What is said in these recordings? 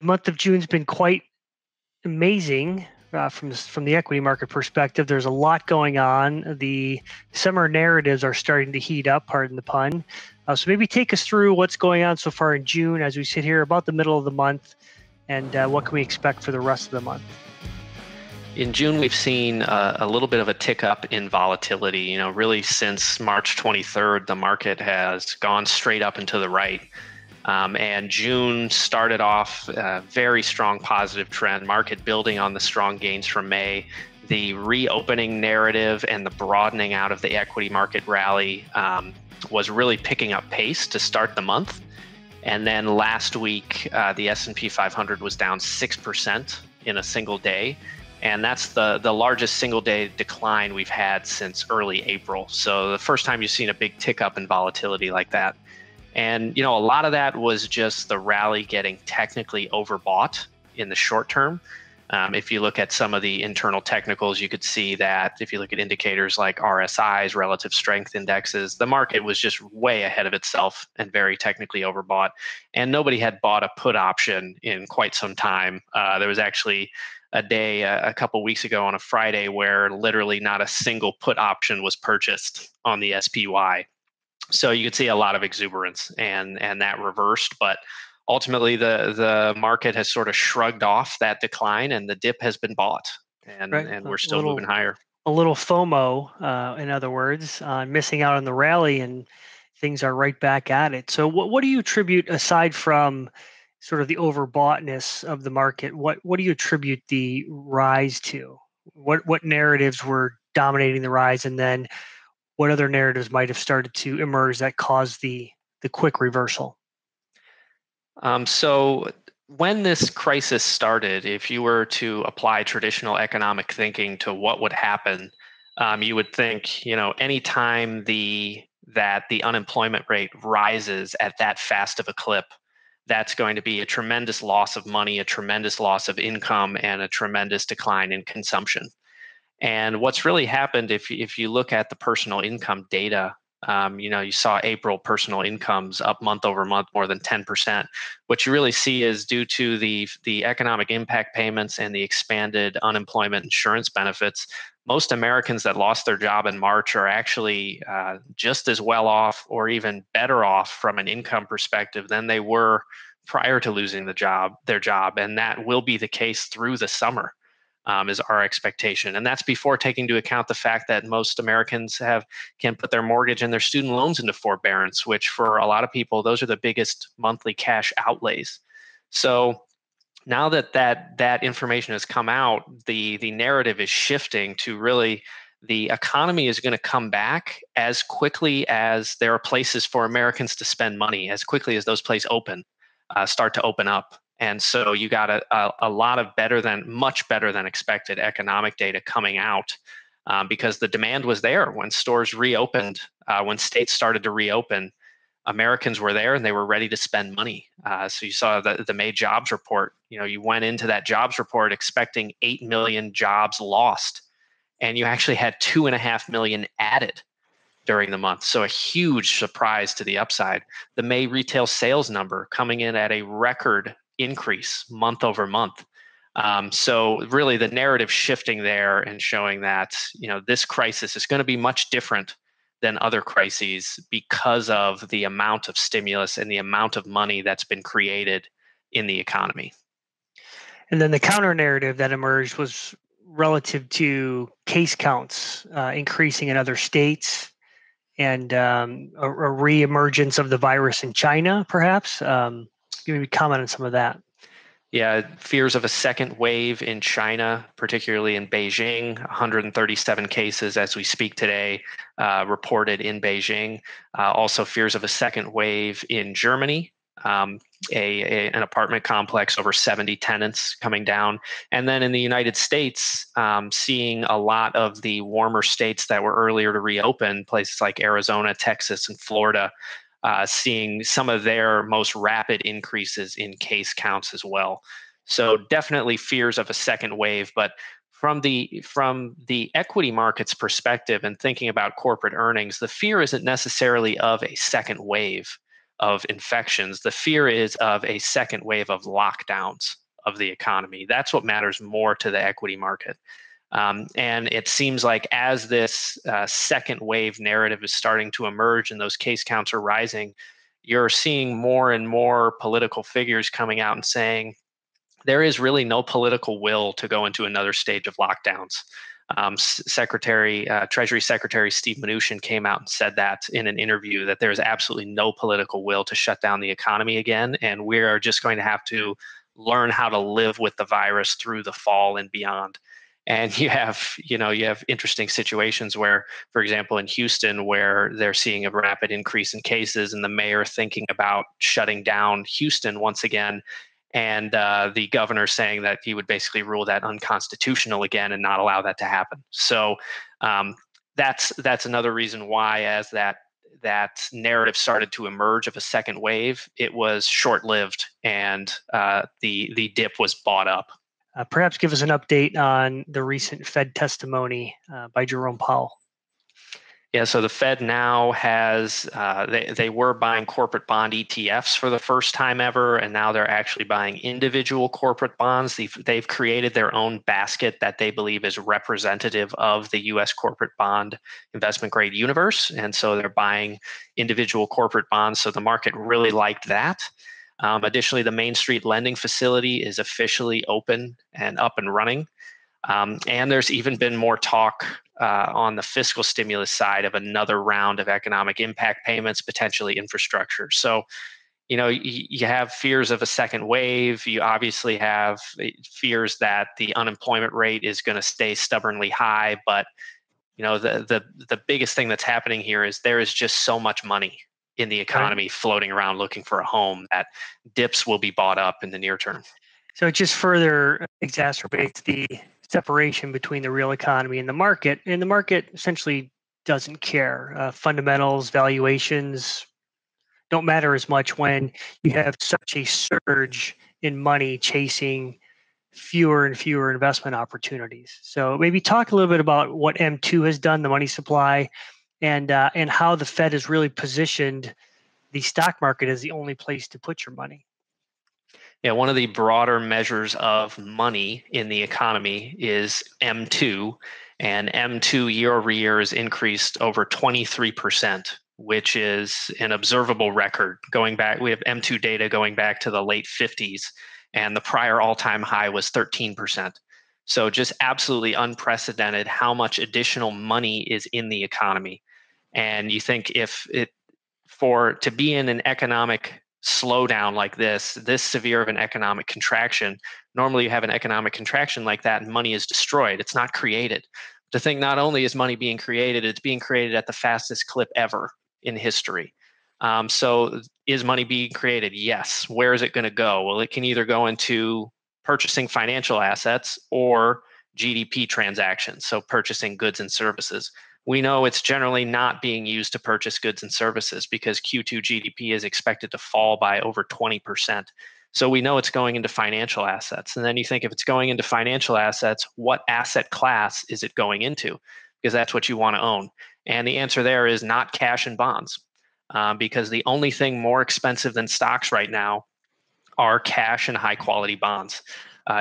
The month of June's been quite amazing from the equity market perspective. There's a lot going on. The summer narratives are starting to heat up, pardon the pun. So maybe take us through what's going on so far in June as we sit here about the middle of the month, and what can we expect for the rest of the month? In June, we've seen a little bit of a tick up in volatility. Really since March 23rd, the market has gone straight up and to the right. And June started off a very strong positive trend, market building on the strong gains from May. The reopening narrative and the broadening out of the equity market rally was really picking up pace to start the month. And then last week, the S&P 500 was down 6% in a single day. And that's the largest single day decline we've had since early April. So the first time you've seen a big tick up in volatility like that. And, a lot of that was just the rally getting technically overbought in the short term. If you look at some of the internal technicals, you could see that if you look at indicators like RSIs, relative strength indexes, the market was just way ahead of itself and very technically overbought. And nobody had bought a put option in quite some time. There was actually a day a couple weeks ago on a Friday where literally not a single put option was purchased on the SPY. So you could see a lot of exuberance and that reversed, but ultimately the market has sort of shrugged off that decline and the dip has been bought and Right. and we're still moving higher. A little FOMO, in other words, on missing out on the rally, and things are right back at it. So what do you attribute, aside from sort of the overboughtness of the market, what do you attribute the rise to? What narratives were dominating the rise, and then what other narratives might have started to emerge that caused the quick reversal? So when this crisis started, if you were to apply traditional economic thinking to what would happen, you would think, anytime that the unemployment rate rises at that fast of a clip, that's going to be a tremendous loss of money, a tremendous loss of income, and a tremendous decline in consumption. And what's really happened, if you look at the personal income data, you saw April personal incomes up month over month more than 10%. What you really see is due to the economic impact payments and the expanded unemployment insurance benefits, most Americans that lost their job in March are actually just as well off or even better off from an income perspective than they were prior to losing their job. And that will be the case through the summer. Is our expectation. And that's before taking into account the fact that most Americans can put their mortgage and their student loans into forbearance, which for a lot of people, those are the biggest monthly cash outlays. So now that information has come out, the narrative is shifting to really the economy is going to come back as quickly as there are places for Americans to spend money, as quickly as those places start to open up. And so you got a lot of much better than expected economic data coming out because the demand was there when stores reopened, when states started to reopen. Americans were there and they were ready to spend money. So you saw the May jobs report. You went into that jobs report expecting 8 million jobs lost, and you actually had 2.5 million added during the month. So a huge surprise to the upside. The May retail sales number coming in at a record increase month over month. So really the narrative shifting there and showing that, this crisis is going to be much different than other crises because of the amount of stimulus and the amount of money that's been created in the economy. And then the counter narrative that emerged was relative to case counts increasing in other states, and a reemergence of the virus in China, perhaps. Give me a comment on some of that. Yeah, fears of a second wave in China, particularly in Beijing. 137 cases as we speak today reported in Beijing. Also fears of a second wave in Germany. An apartment complex, over 70 tenants coming down. And then in the United States, seeing a lot of the warmer states that were earlier to reopen, places like Arizona, Texas, and Florida, seeing some of their most rapid increases in case counts as well. So definitely fears of a second wave, but from the equity market's perspective and thinking about corporate earnings, the fear isn't necessarily of a second wave of infections. The fear is of a second wave of lockdowns of the economy. That's what matters more to the equity market. And it seems like as this second wave narrative is starting to emerge and those case counts are rising, you're seeing more and more political figures coming out and saying there is really no political will to go into another stage of lockdowns. Treasury Secretary Steve Mnuchin came out and said that in an interview, that there's absolutely no political will to shut down the economy again, and we are just going to have to learn how to live with the virus through the fall and beyond. And you have interesting situations where, for example, in Houston, where they're seeing a rapid increase in cases, and the mayor thinking about shutting down Houston once again, and the governor saying that he would basically rule that unconstitutional again and not allow that to happen. So that's another reason why, as that narrative started to emerge of a second wave, it was short-lived, and the dip was bought up. Perhaps give us an update on the recent Fed testimony by Jerome Powell. Yeah, so the Fed now has, they were buying corporate bond ETFs for the first time ever, and now they're actually buying individual corporate bonds. They've created their own basket that they believe is representative of the US corporate bond investment grade universe. And so they're buying individual corporate bonds. So the market really liked that. Additionally, the Main Street lending facility is officially open and up and running. And there's even been more talk on the fiscal stimulus side of another round of economic impact payments, potentially infrastructure. So, you have fears of a second wave. You obviously have fears that the unemployment rate is going to stay stubbornly high. But, the biggest thing that's happening here is there is just so much money in the economy floating around looking for a home that dips will be bought up in the near term. So it just further exacerbates the separation between the real economy and the market. And the market essentially doesn't care. Fundamentals, valuations don't matter as much when you have such a surge in money chasing fewer and fewer investment opportunities. So maybe talk a little bit about what M2 has done, the money supply, and how the Fed has really positioned the stock market as the only place to put your money. Yeah, one of the broader measures of money in the economy is M2, and M2 year over year has increased over 23%, which is an observable record. Going back, we have M2 data going back to the late 50s, and the prior all-time high was 13%. So just absolutely unprecedented how much additional money is in the economy. And you think to be in an economic slowdown like this severe of an economic contraction, normally you have an economic contraction like that and money is destroyed. It's not created. To think not only is money being created, it's being created at the fastest clip ever in history. So is money being created? Yes. Where is it going to go? Well, it can either go into purchasing financial assets or GDP transactions, so purchasing goods and services. We know it's generally not being used to purchase goods and services because Q2 GDP is expected to fall by over 20%. So we know it's going into financial assets. And then you think, if it's going into financial assets, what asset class is it going into? Because that's what you want to own. And the answer there is not cash and bonds, because the only thing more expensive than stocks right now are cash and high quality bonds.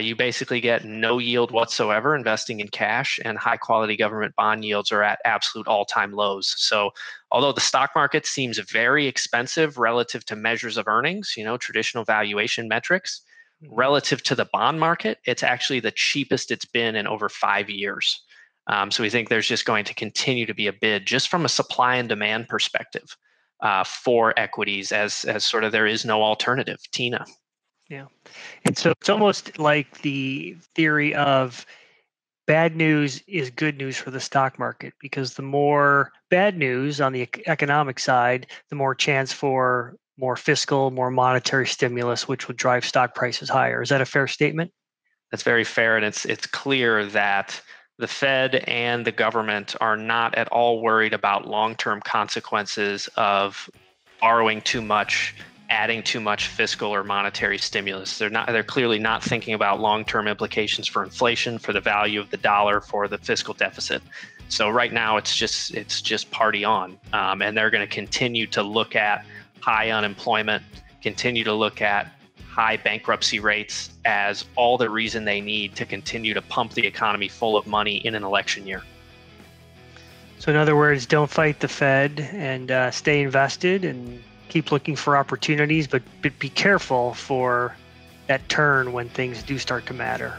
You basically get no yield whatsoever investing in cash, and high quality government bond yields are at absolute all-time lows. So although the stock market seems very expensive relative to measures of earnings, traditional valuation metrics, relative to the bond market, it's actually the cheapest it's been in over 5 years. So we think there's just going to continue to be a bid just from a supply and demand perspective for equities as sort of there is no alternative. Tina. Yeah. And so it's almost like the theory of bad news is good news for the stock market, because the more bad news on the economic side, the more chance for more fiscal, more monetary stimulus, which would drive stock prices higher. Is that a fair statement? That's very fair. And it's clear that the Fed and the government are not at all worried about long-term consequences of borrowing too much, adding too much fiscal or monetary stimulus. They're clearly not thinking about long-term implications for inflation, for the value of the dollar, for the fiscal deficit. So right now it's just party on. And they're going to continue to look at high unemployment, continue to look at high bankruptcy rates as all the reason they need to continue to pump the economy full of money in an election year. So in other words, don't fight the Fed and stay invested and keep looking for opportunities, but be careful for that turn when things do start to matter.